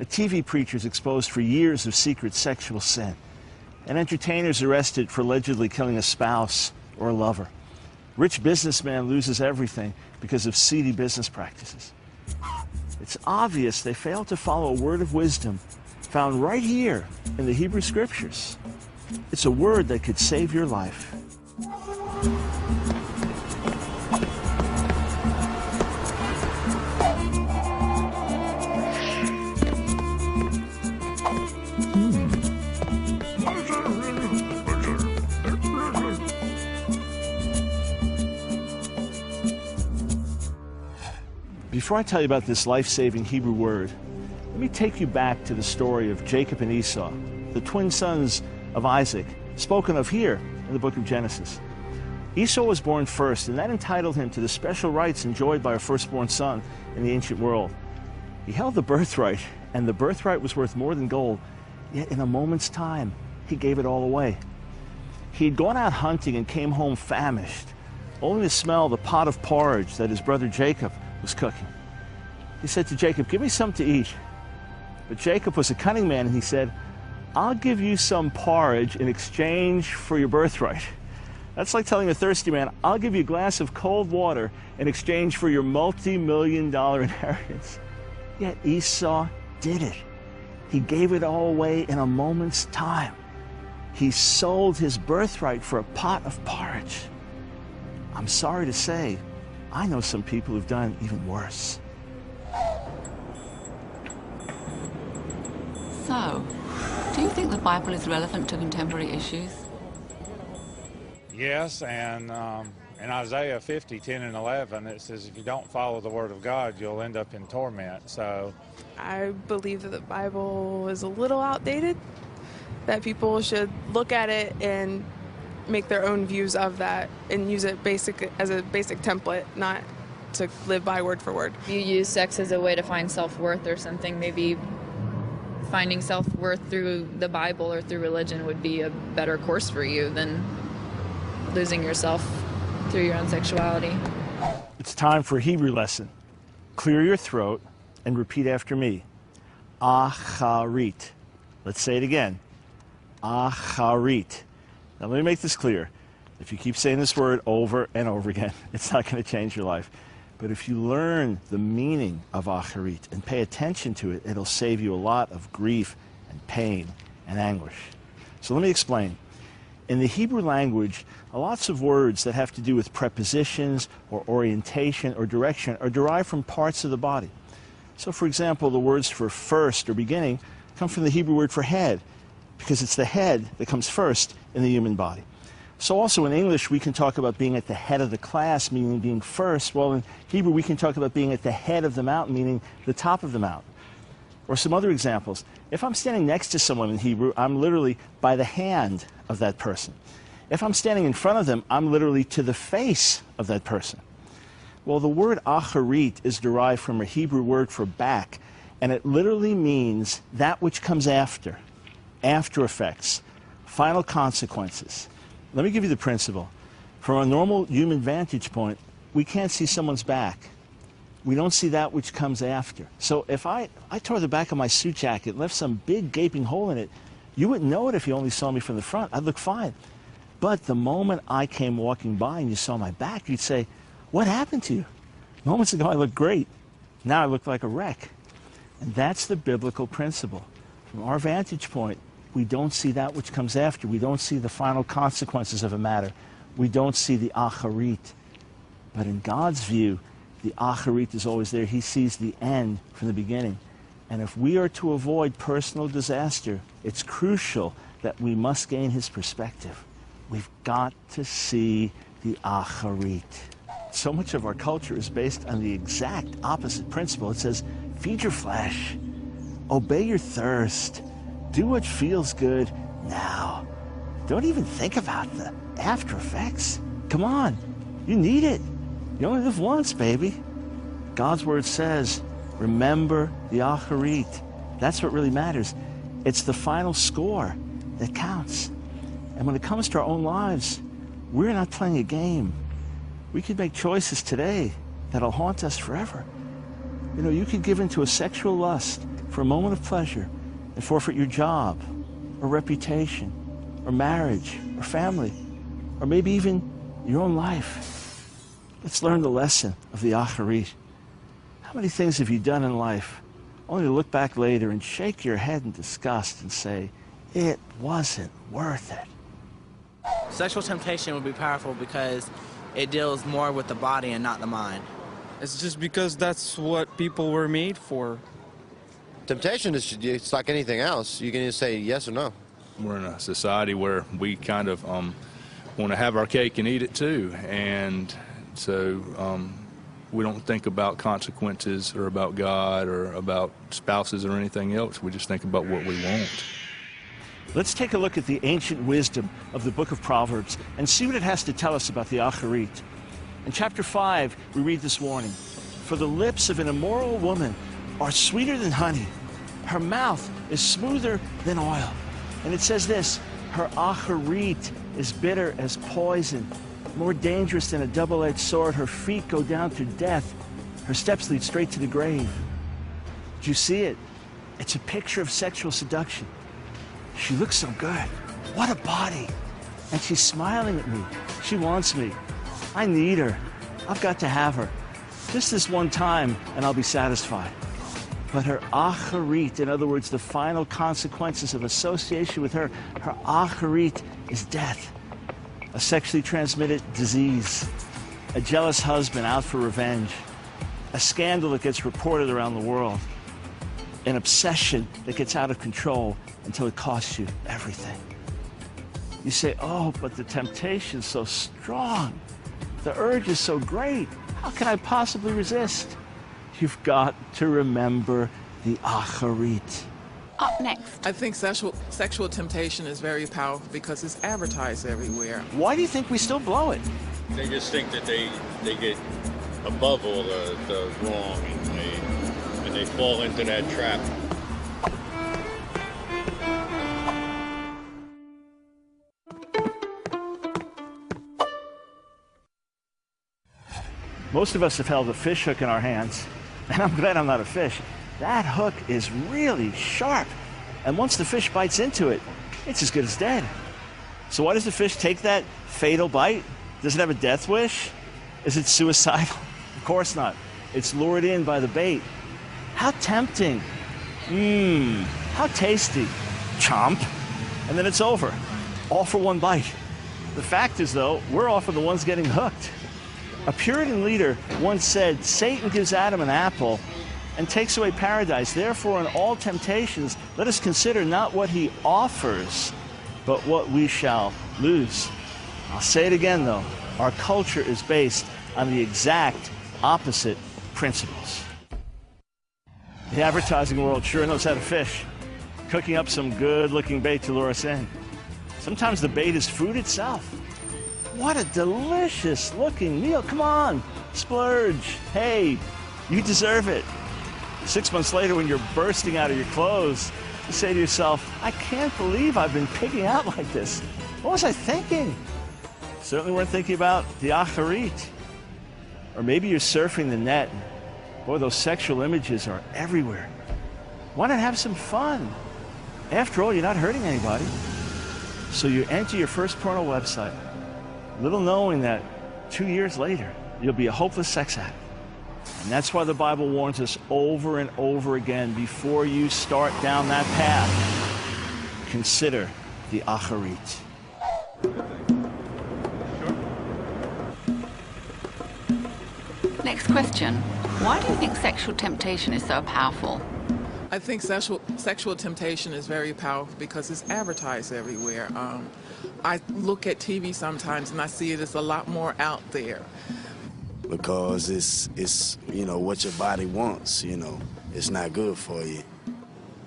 A TV preacher is exposed for years of secret sexual sin. An entertainer is arrested for allegedly killing a spouse or a lover. Rich businessman loses everything because of seedy business practices. It's obvious they fail to follow a word of wisdom found right here in the Hebrew Scriptures. It's a word that could save your life. Before I tell you about this life-saving Hebrew word, let me take you back to the story of Jacob and Esau, the twin sons of Isaac, spoken of here in the book of Genesis. Esau was born first, and that entitled him to the special rights enjoyed by a firstborn son in the ancient world. He held the birthright, and the birthright was worth more than gold, yet in a moment's time, he gave it all away. He had gone out hunting and came home famished, only to smell the pot of porridge that his brother Jacob was cooking. He said to Jacob, "Give me something to eat." But Jacob was a cunning man, and he said, "I'll give you some porridge in exchange for your birthright." That's like telling a thirsty man, "I'll give you a glass of cold water in exchange for your multi-million-dollar inheritance." Yet Esau did it. He gave it all away in a moment's time. He sold his birthright for a pot of porridge. I'm sorry to say, I know some people who've done even worse. So, do you think the Bible is relevant to contemporary issues? Yes, and in Isaiah 50, 10 and 11, it says if you don't follow the Word of God, you'll end up in torment. So, I believe that the Bible is a little outdated, that people should look at it and make their own views of that and use it as a basic template, not to live by word for word. You use sex as a way to find self-worth or something. Maybe finding self-worth through the Bible or through religion would be a better course for you than losing yourself through your own sexuality. It's time for a Hebrew lesson. Clear your throat and repeat after me. Acharit. Let's say it again. Acharit. Now let me make this clear. If you keep saying this word over and over again, it's not going to change your life. But if you learn the meaning of acharit and pay attention to it, it'll save you a lot of grief and pain and anguish. So let me explain. In the Hebrew language, lots of words that have to do with prepositions or orientation or direction are derived from parts of the body. So for example, the words for first or beginning come from the Hebrew word for head, because it's the head that comes first in the human body. So also in English, we can talk about being at the head of the class, meaning being first. Well, in Hebrew, we can talk about being at the head of the mountain, meaning the top of the mountain. Or some other examples. If I'm standing next to someone in Hebrew, I'm literally by the hand of that person. If I'm standing in front of them, I'm literally to the face of that person. Well, the word acharit is derived from a Hebrew word for back, and it literally means that which comes after effects, final consequences. Let me give you the principle. From a normal human vantage point, we can't see someone's back. We don't see that which comes after. So if I tore the back of my suit jacket and left some big gaping hole in it, you wouldn't know it if you only saw me from the front. I'd look fine. But the moment I came walking by and you saw my back, you'd say, "What happened to you? Moments ago I looked great. Now I look like a wreck." And that's the biblical principle. From our vantage point, we don't see that which comes after. We don't see the final consequences of a matter. We don't see the acharit. But in God's view, the acharit is always there. He sees the end from the beginning. And if we are to avoid personal disaster, it's crucial that we must gain his perspective. We've got to see the acharit. So much of our culture is based on the exact opposite principle. It says, feed your flesh, obey your thirst, do what feels good now. Don't even think about the after effects. Come on, you need it. You only live once, baby. God's word says, remember the acharit. That's what really matters. It's the final score that counts. And when it comes to our own lives, we're not playing a game. We could make choices today that'll haunt us forever. You know, you could give into a sexual lust for a moment of pleasure and forfeit your job or reputation or marriage or family or maybe even your own life. Let's learn the lesson of the acharit. How many things have you done in life only to look back later and shake your head in disgust and say, it wasn't worth it? Sexual temptation would be powerful because it deals more with the body and not the mind. It's just because that's what people were made for. Temptation is it's like anything else. You can either say yes or no. We're in a society where we kind of want to have our cake and eat it too, and so we don't think about consequences or about God or about spouses or anything else. We just think about what we want. Let's take a look at the ancient wisdom of the book of Proverbs and see what it has to tell us about the acharit. In chapter 5, we read this warning: "For the lips of an immoral woman are sweeter than honey. Her mouth is smoother than oil." And it says this: "Her acharit is bitter as poison, more dangerous than a double-edged sword. Her feet go down to death. Her steps lead straight to the grave." Do you see it? It's a picture of sexual seduction. She looks so good. What a body. And she's smiling at me. She wants me. I need her. I've got to have her. Just this one time, and I'll be satisfied. But her acharit, in other words, the final consequences of association with her acharit is death. A sexually transmitted disease, a jealous husband out for revenge, a scandal that gets reported around the world, an obsession that gets out of control until it costs you everything. You say, oh, but the temptation's so strong. The urge is so great. How can I possibly resist? You've got to remember the acharit. Up next. I think sexual temptation is very powerful because it's advertised everywhere. Why do you think we still blow it? They just think that they get above all the wrong, and they fall into that trap. Most of us have held a fish hook in our hands, and I'm glad I'm not a fish. That hook is really sharp, and once the fish bites into it, it's as good as dead. So why does the fish take that fatal bite? Does it have a death wish? Is it suicidal? Of course not. It's lured in by the bait. How tempting. How tasty. Chomp. And then it's over. All for one bite. The fact is, though, we're often the ones getting hooked. A Puritan leader once said, Satan gives Adam an apple and takes away paradise. Therefore, in all temptations, let us consider not what he offers, but what we shall lose. I'll say it again, though. Our culture is based on the exact opposite principles. The advertising world sure knows how to fish, cooking up some good-looking bait to lure us in. Sometimes the bait is food itself. What a delicious-looking meal. Come on, splurge. Hey, you deserve it. 6 months later, when you're bursting out of your clothes, you say to yourself, I can't believe I've been pigging out like this. What was I thinking? Certainly weren't thinking about the acharit. Or maybe you're surfing the net. Boy, those sexual images are everywhere. Why not have some fun? After all, you're not hurting anybody. So you enter your first porno website, little knowing that 2 years later, you'll be a hopeless sex addict. And that's why the Bible warns us over and over again, before you start down that path, consider the acharit. Next question. Why do you think sexual temptation is so powerful? I think sexual temptation is very powerful because it's advertised everywhere. I look at TV sometimes and I see it as a lot more out there. Because it's you know what your body wants. It's not good for you.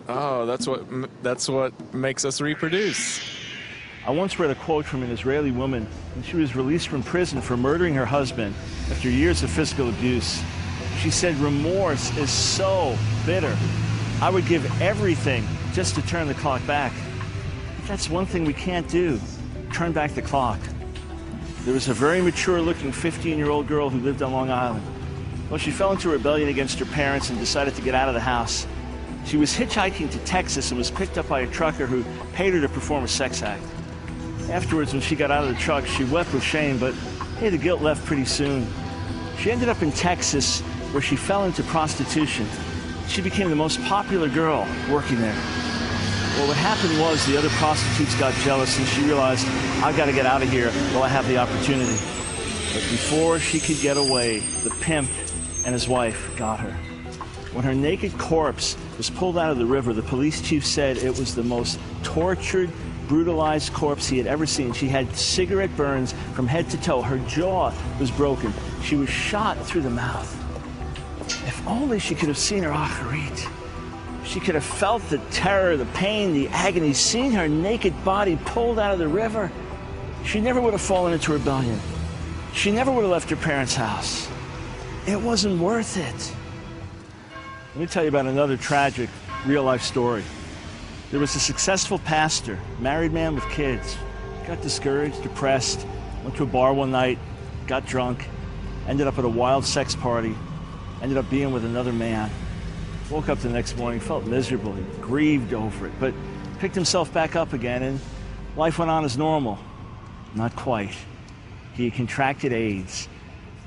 Oh, that's what makes us reproduce. I once read a quote from an Israeli woman, and she was released from prison for murdering her husband after years of physical abuse. She said, remorse is so bitter. I would give everything just to turn the clock back. But that's one thing we can't do, turn back the clock. There was a very mature-looking 15-year-old girl who lived on Long Island. Well, she fell into rebellion against her parents and decided to get out of the house. She was hitchhiking to Texas and was picked up by a trucker who paid her to perform a sex act. Afterwards, when she got out of the truck, she wept with shame, but hey, the guilt left pretty soon. She ended up in Texas, where she fell into prostitution. She became the most popular girl working there. Well, what happened was the other prostitutes got jealous and she realized, I've got to get out of here while I have the opportunity. But before she could get away, the pimp and his wife got her. When her naked corpse was pulled out of the river, the police chief said it was the most tortured, brutalized corpse he had ever seen. She had cigarette burns from head to toe. Her jaw was broken. She was shot through the mouth. If only she could have seen her acharit. She could have felt the terror, the pain, the agony, seen her naked body pulled out of the river. She never would have fallen into rebellion. She never would have left her parents' house. It wasn't worth it. Let me tell you about another tragic, real-life story. There was a successful pastor, married man with kids. Got discouraged, depressed, went to a bar one night, got drunk, ended up at a wild sex party, ended up being with another man. Woke up the next morning, felt miserable, he grieved over it, but picked himself back up again, and life went on as normal. Not quite. He had contracted AIDS.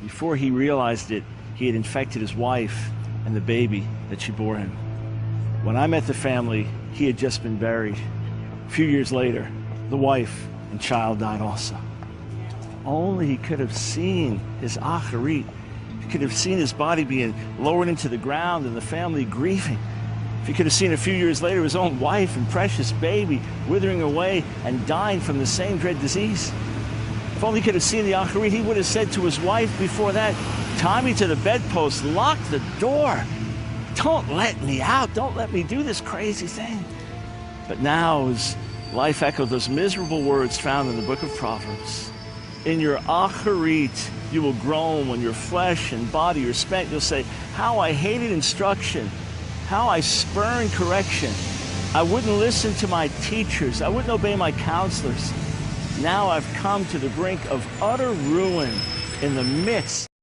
Before he realized it, he had infected his wife and the baby that she bore him. When I met the family, he had just been buried. A few years later, the wife and child died also. Only he could have seen his acharit. He could have seen his body being lowered into the ground and the family grieving. If he could have seen a few years later his own wife and precious baby withering away and dying from the same dread disease. If only he could have seen the acharit, he would have said to his wife before that, tie me to the bedpost, lock the door. Don't let me out. Don't let me do this crazy thing. But now, as life echoed those miserable words found in the book of Proverbs, in your acharit, you will groan when your flesh and body are spent. You'll say, how I hated instruction, how I spurned correction. I wouldn't listen to my teachers. I wouldn't obey my counselors. Now I've come to the brink of utter ruin in the midst